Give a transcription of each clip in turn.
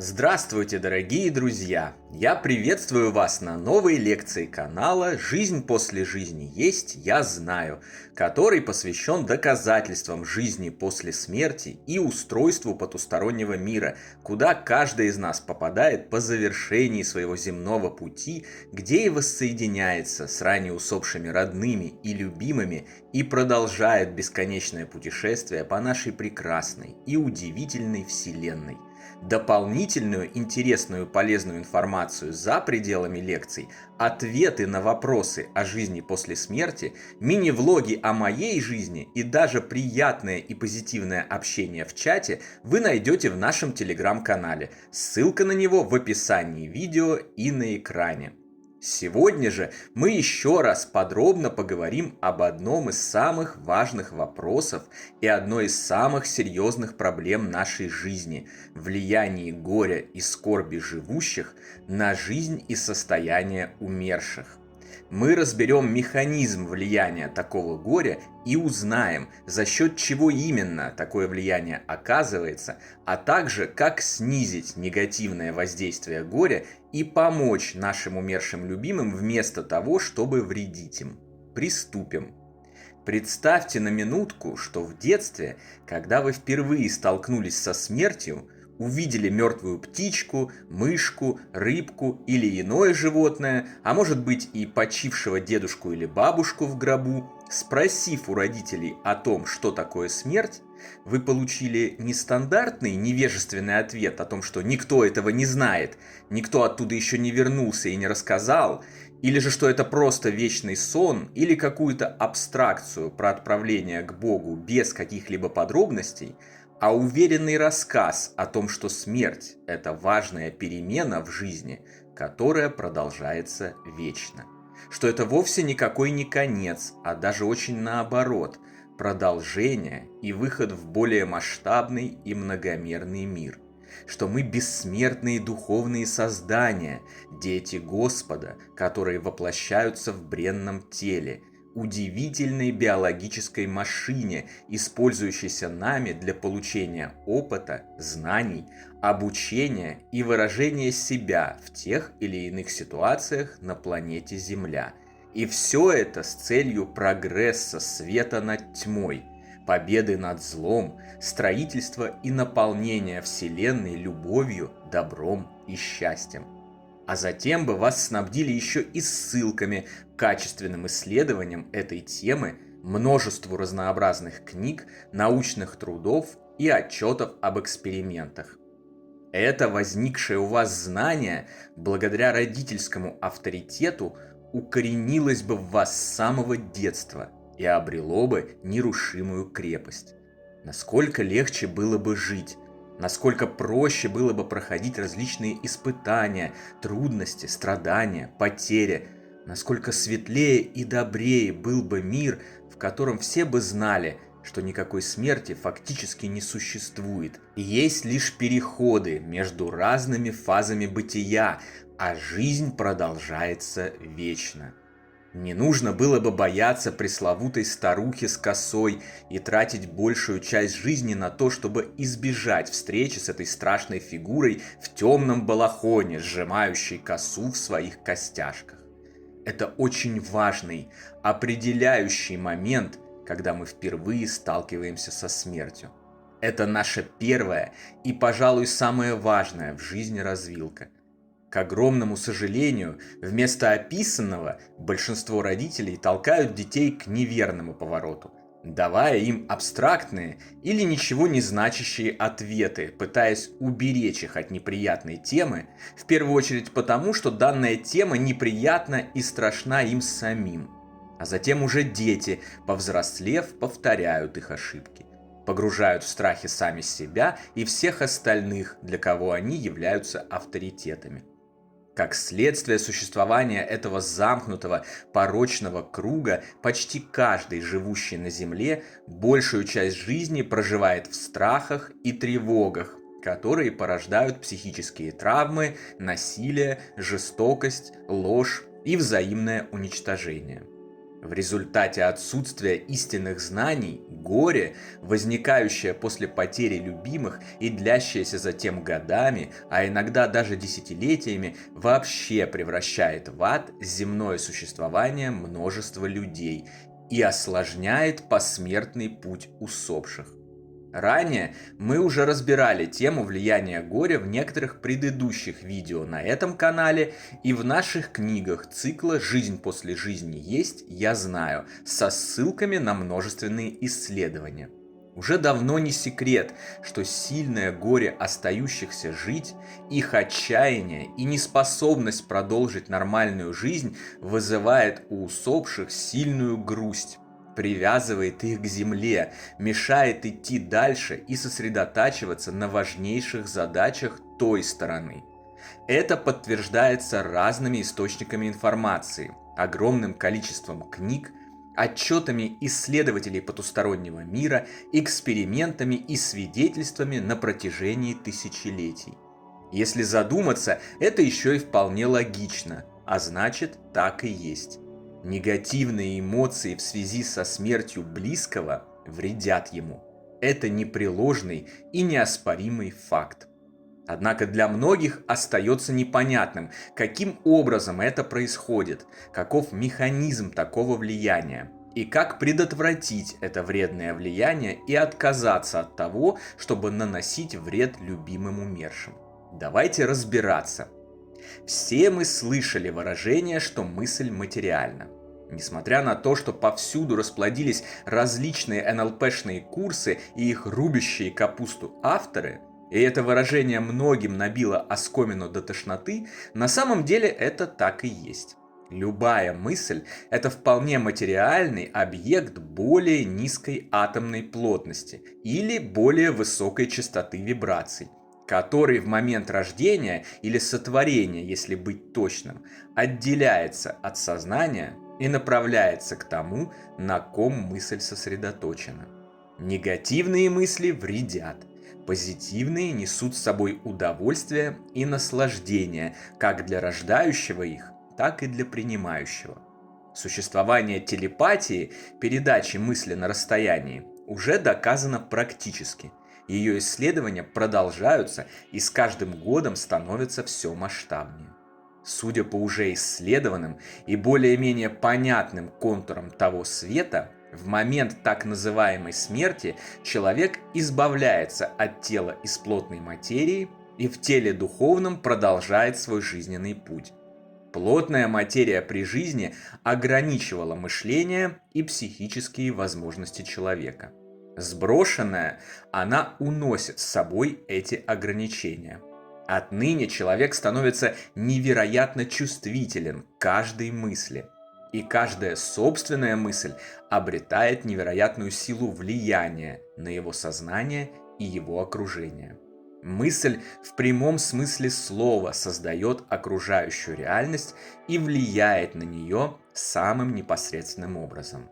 Здравствуйте, дорогие друзья! Я приветствую вас на новой лекции канала «Жизнь после жизни есть, я знаю», который посвящен доказательствам жизни после смерти и устройству потустороннего мира, куда каждый из нас попадает по завершении своего земного пути, где и воссоединяется с ранее усопшими родными и любимыми и продолжает бесконечное путешествие по нашей прекрасной и удивительной Вселенной. Дополнительную интересную полезную информацию за пределами лекций, ответы на вопросы о жизни после смерти, мини-влоги о моей жизни и даже приятное и позитивное общение в чате вы найдете в нашем телеграм-канале. Ссылка на него в описании видео и на экране. Сегодня же мы еще раз подробно поговорим об одном из самых важных вопросов и одной из самых серьезных проблем нашей жизни – влиянии горя и скорби живущих на жизнь и состояние умерших. Мы разберем механизм влияния такого горя и узнаем, за счет чего именно такое влияние оказывается, а также как снизить негативное воздействие горя и помочь нашим умершим любимым вместо того, чтобы вредить им. Приступим. Представьте на минутку, что в детстве, когда вы впервые столкнулись со смертью, увидели мертвую птичку, мышку, рыбку или иное животное, а может быть и почившего дедушку или бабушку в гробу, спросив у родителей о том, что такое смерть, вы получили нестандартный невежественный ответ о том, что никто этого не знает, никто оттуда еще не вернулся и не рассказал, или же что это просто вечный сон, или какую-то абстракцию про отправление к Богу без каких-либо подробностей, а уверенный рассказ о том, что смерть – это важная перемена в жизни, которая продолжается вечно. Что это вовсе никакой не конец, а даже очень наоборот – продолжение и выход в более масштабный и многомерный мир. Что мы бессмертные духовные создания, дети Господа, которые воплощаются в бренном теле, удивительной биологической машине, использующейся нами для получения опыта, знаний, обучения и выражения себя в тех или иных ситуациях на планете Земля. И все это с целью прогресса света над тьмой, победы над злом, строительства и наполнения Вселенной любовью, добром и счастьем. А затем бы вас снабдили еще и ссылками к качественным исследованиям этой темы, множеству разнообразных книг, научных трудов и отчетов об экспериментах. Это возникшее у вас знание, благодаря родительскому авторитету, укоренилось бы в вас с самого детства и обрело бы нерушимую крепость. Насколько легче было бы жить, насколько проще было бы проходить различные испытания, трудности, страдания, потери, насколько светлее и добрее был бы мир, в котором все бы знали, что никакой смерти фактически не существует. Есть лишь переходы между разными фазами бытия, а жизнь продолжается вечно. Не нужно было бы бояться пресловутой старухи с косой и тратить большую часть жизни на то, чтобы избежать встречи с этой страшной фигурой в темном балахоне, сжимающей косу в своих костяшках. Это очень важный, определяющий момент, когда мы впервые сталкиваемся со смертью. Это наша первая и, пожалуй, самая важная в жизни развилка. К огромному сожалению, вместо описанного большинство родителей толкают детей к неверному повороту, давая им абстрактные или ничего не значащие ответы, пытаясь уберечь их от неприятной темы, в первую очередь потому, что данная тема неприятна и страшна им самим. А затем уже дети, повзрослев, повторяют их ошибки, погружают в страхи сами себя и всех остальных, для кого они являются авторитетами. Как следствие существования этого замкнутого, порочного круга, почти каждый, живущий на Земле, большую часть жизни проживает в страхах и тревогах, которые порождают психические травмы, насилие, жестокость, ложь и взаимное уничтожение. В результате отсутствия истинных знаний горе, возникающее после потери любимых и длящееся затем годами, а иногда даже десятилетиями, вообще превращает в ад земное существование множества людей и осложняет посмертный путь усопших. Ранее мы уже разбирали тему влияния горя в некоторых предыдущих видео на этом канале и в наших книгах цикла «Жизнь после жизни есть, я знаю», со ссылками на множественные исследования. Уже давно не секрет, что сильное горе остающихся жить, их отчаяние и неспособность продолжить нормальную жизнь вызывает у усопших сильную грусть, привязывает их к земле, мешает идти дальше и сосредотачиваться на важнейших задачах той стороны. Это подтверждается разными источниками информации, огромным количеством книг, отчетами исследователей потустороннего мира, экспериментами и свидетельствами на протяжении тысячелетий. Если задуматься, это еще и вполне логично, а значит, так и есть. Негативные эмоции в связи со смертью близкого вредят ему. Это непреложный и неоспоримый факт. Однако для многих остается непонятным, каким образом это происходит, каков механизм такого влияния, и как предотвратить это вредное влияние и отказаться от того, чтобы наносить вред любимым умершим. Давайте разбираться. Все мы слышали выражение, что мысль материальна. Несмотря на то, что повсюду расплодились различные НЛПшные курсы и их рубящие капусту авторы, и это выражение многим набило оскомину до тошноты, на самом деле это так и есть. Любая мысль – это вполне материальный объект более низкой атомной плотности или более высокой частоты вибраций, который в момент рождения или сотворения, если быть точным, отделяется от сознания и направляется к тому, на ком мысль сосредоточена. Негативные мысли вредят, позитивные несут с собой удовольствие и наслаждение как для рождающего их, так и для принимающего. Существование телепатии, передачи мысли на расстоянии, уже доказано практически. Ее исследования продолжаются и с каждым годом становятся все масштабнее. Судя по уже исследованным и более-менее понятным контурам того света, в момент так называемой смерти человек избавляется от тела из плотной материи и в теле духовном продолжает свой жизненный путь. Плотная материя при жизни ограничивала мышление и психические возможности человека. Сброшенная, она уносит с собой эти ограничения. Отныне человек становится невероятно чувствителен к каждой мысли, и каждая собственная мысль обретает невероятную силу влияния на его сознание и его окружение. Мысль в прямом смысле слова создает окружающую реальность и влияет на нее самым непосредственным образом.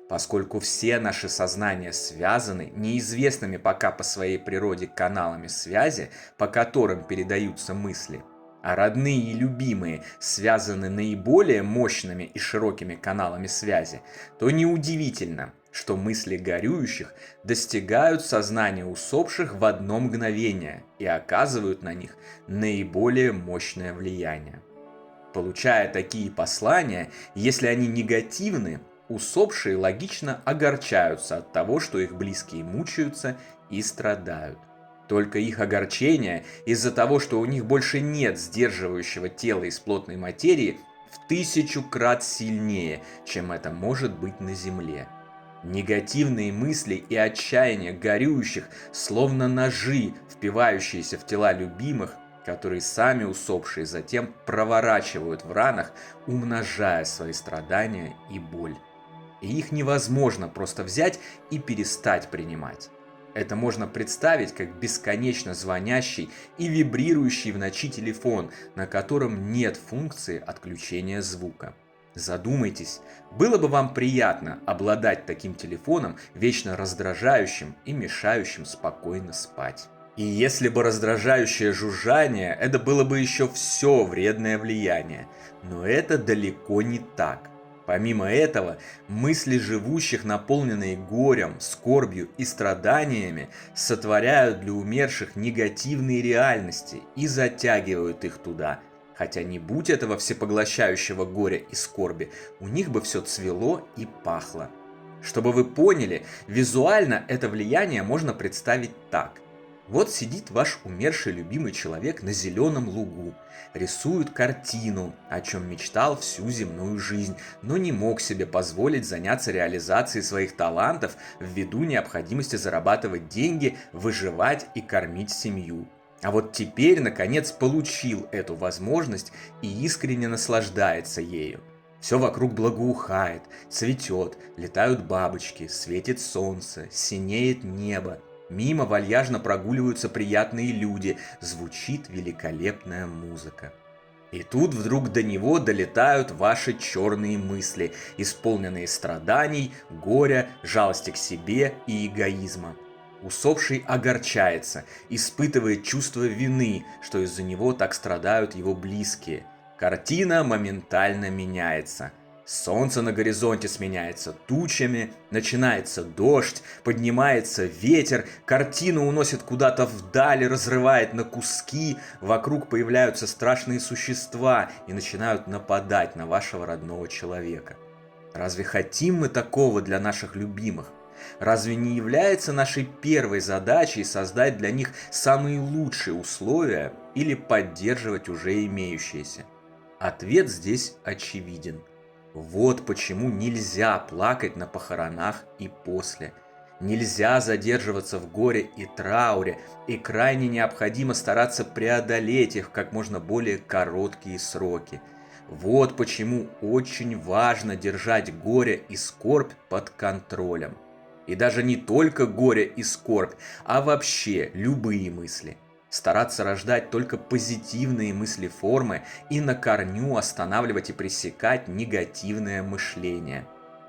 Поскольку все наши сознания связаны неизвестными пока по своей природе каналами связи, по которым передаются мысли, а родные и любимые связаны наиболее мощными и широкими каналами связи, то неудивительно, что мысли горюющих достигают сознания усопших в одно мгновение и оказывают на них наиболее мощное влияние. Получая такие послания, если они негативны, усопшие логично огорчаются от того, что их близкие мучаются и страдают. Только их огорчение из-за того, что у них больше нет сдерживающего тела из плотной материи, в 1000 крат сильнее, чем это может быть на земле. Негативные мысли и отчаяние горюющих, словно ножи, впивающиеся в тела любимых, которые сами усопшие затем проворачивают в ранах, умножая свои страдания и боль. И их невозможно просто взять и перестать принимать. Это можно представить как бесконечно звонящий и вибрирующий в ночи телефон, на котором нет функции отключения звука. Задумайтесь, было бы вам приятно обладать таким телефоном, вечно раздражающим и мешающим спокойно спать. И если бы раздражающее жужжание, это было бы еще все вредное влияние. Но это далеко не так. Помимо этого, мысли живущих, наполненные горем, скорбью и страданиями, сотворяют для умерших негативные реальности и затягивают их туда. Хотя не будь этого всепоглощающего горя и скорби, у них бы все цвело и пахло. Чтобы вы поняли, визуально это влияние можно представить так. Вот сидит ваш умерший любимый человек на зеленом лугу, рисует картину, о чем мечтал всю земную жизнь, но не мог себе позволить заняться реализацией своих талантов ввиду необходимости зарабатывать деньги, выживать и кормить семью. А вот теперь, наконец, получил эту возможность и искренне наслаждается ею. Все вокруг благоухает, цветет, летают бабочки, светит солнце, синеет небо. Мимо вальяжно прогуливаются приятные люди, звучит великолепная музыка. И тут вдруг до него долетают ваши черные мысли, исполненные страданий, горя, жалости к себе и эгоизма. Усопший огорчается, испытывает чувство вины, что из-за него так страдают его близкие. Картина моментально меняется. Солнце на горизонте сменяется тучами, начинается дождь, поднимается ветер, картину уносит куда-то вдаль, разрывает на куски, вокруг появляются страшные существа и начинают нападать на вашего родного человека. Разве хотим мы такого для наших любимых? Разве не является нашей первой задачей создать для них самые лучшие условия или поддерживать уже имеющиеся? Ответ здесь очевиден. Вот почему нельзя плакать на похоронах и после. Нельзя задерживаться в горе и трауре, и крайне необходимо стараться преодолеть их в как можно более короткие сроки. Вот почему очень важно держать горе и скорбь под контролем. И даже не только горе и скорбь, а вообще любые мысли. Стараться рождать только позитивные мыслеформы и на корню останавливать и пресекать негативное мышление.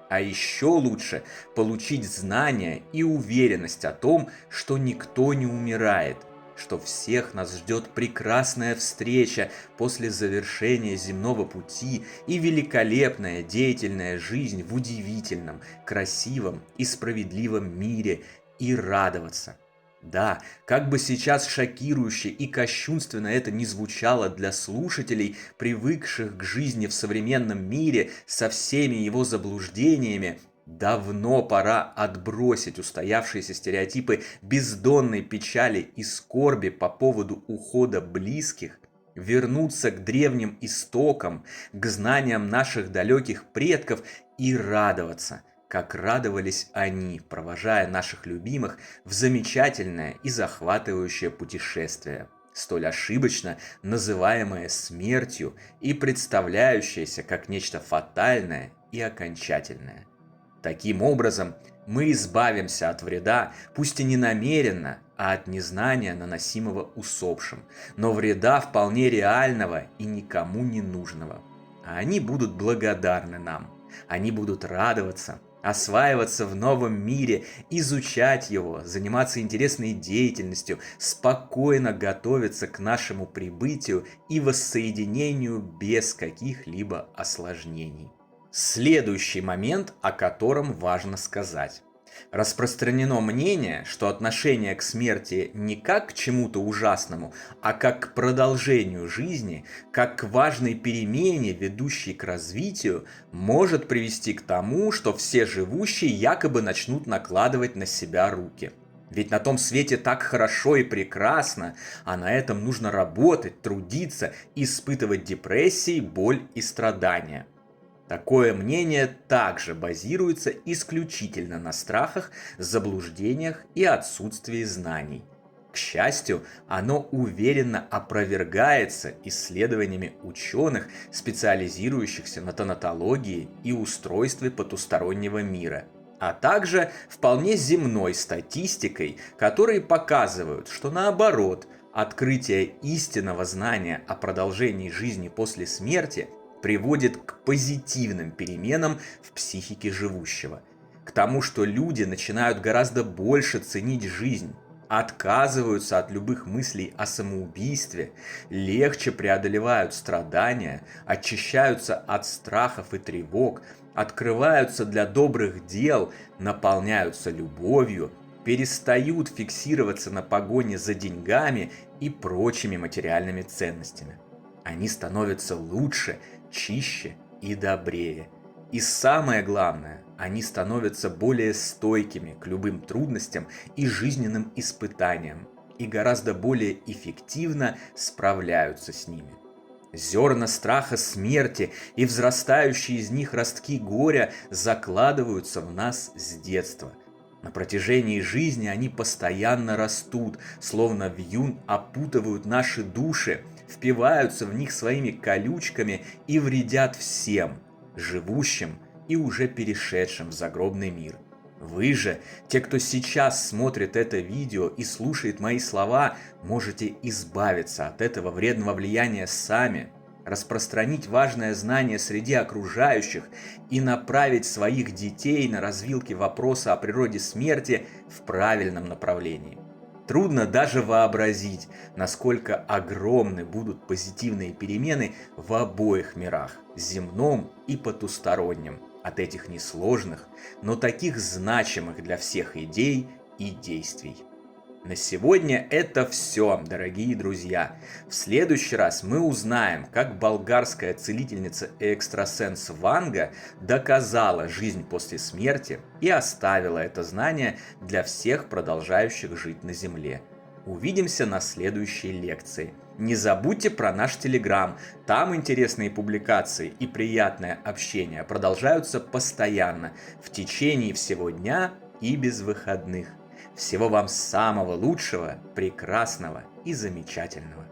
А еще лучше получить знания и уверенность о том, что никто не умирает, что всех нас ждет прекрасная встреча после завершения земного пути и великолепная деятельная жизнь в удивительном, красивом и справедливом мире, и радоваться. Да, как бы сейчас шокирующе и кощунственно это ни звучало для слушателей, привыкших к жизни в современном мире со всеми его заблуждениями, давно пора отбросить устоявшиеся стереотипы бездонной печали и скорби по поводу ухода близких, вернуться к древним истокам, к знаниям наших далеких предков и радоваться, как радовались они, провожая наших любимых в замечательное и захватывающее путешествие, столь ошибочно называемое смертью и представляющееся как нечто фатальное и окончательное. Таким образом, мы избавимся от вреда, пусть и не намеренно, а от незнания, наносимого усопшим, но вреда вполне реального и никому не нужного. А они будут благодарны нам, они будут радоваться, осваиваться в новом мире, изучать его, заниматься интересной деятельностью, спокойно готовиться к нашему прибытию и воссоединению без каких-либо осложнений. Следующий момент, о котором важно сказать. Распространено мнение, что отношение к смерти не как к чему-то ужасному, а как к продолжению жизни, как к важной перемене, ведущей к развитию, может привести к тому, что все живущие якобы начнут накладывать на себя руки. Ведь на том свете так хорошо и прекрасно, а на этом нужно работать, трудиться, испытывать депрессии, боль и страдания. Такое мнение также базируется исключительно на страхах, заблуждениях и отсутствии знаний. К счастью, оно уверенно опровергается исследованиями ученых, специализирующихся на тонатологии и устройстве потустороннего мира, а также вполне земной статистикой, которые показывают, что наоборот, открытие истинного знания о продолжении жизни после смерти приводит к позитивным переменам в психике живущего, к тому, что люди начинают гораздо больше ценить жизнь, отказываются от любых мыслей о самоубийстве, легче преодолевают страдания, очищаются от страхов и тревог, открываются для добрых дел, наполняются любовью, перестают фиксироваться на погоне за деньгами и прочими материальными ценностями. Они становятся лучше, чище и добрее. И самое главное, они становятся более стойкими к любым трудностям и жизненным испытаниям и гораздо более эффективно справляются с ними. Зерна страха смерти и взрастающие из них ростки горя закладываются в нас с детства. На протяжении жизни они постоянно растут, словно вьюн опутывают наши души, впиваются в них своими колючками и вредят всем, живущим и уже перешедшим в загробный мир. Вы же, те, кто сейчас смотрит это видео и слушает мои слова, можете избавиться от этого вредного влияния сами, распространить важное знание среди окружающих и направить своих детей на развилке вопроса о природе смерти в правильном направлении. Трудно даже вообразить, насколько огромны будут позитивные перемены в обоих мирах, земном и потустороннем, от этих несложных, но таких значимых для всех идей и действий. На сегодня это все, дорогие друзья. В следующий раз мы узнаем, как болгарская целительница и экстрасенс Ванга доказала жизнь после смерти и оставила это знание для всех продолжающих жить на Земле. Увидимся на следующей лекции. Не забудьте про наш Телеграм, там интересные публикации и приятное общение продолжаются постоянно, в течение всего дня и без выходных. Всего вам самого лучшего, прекрасного и замечательного.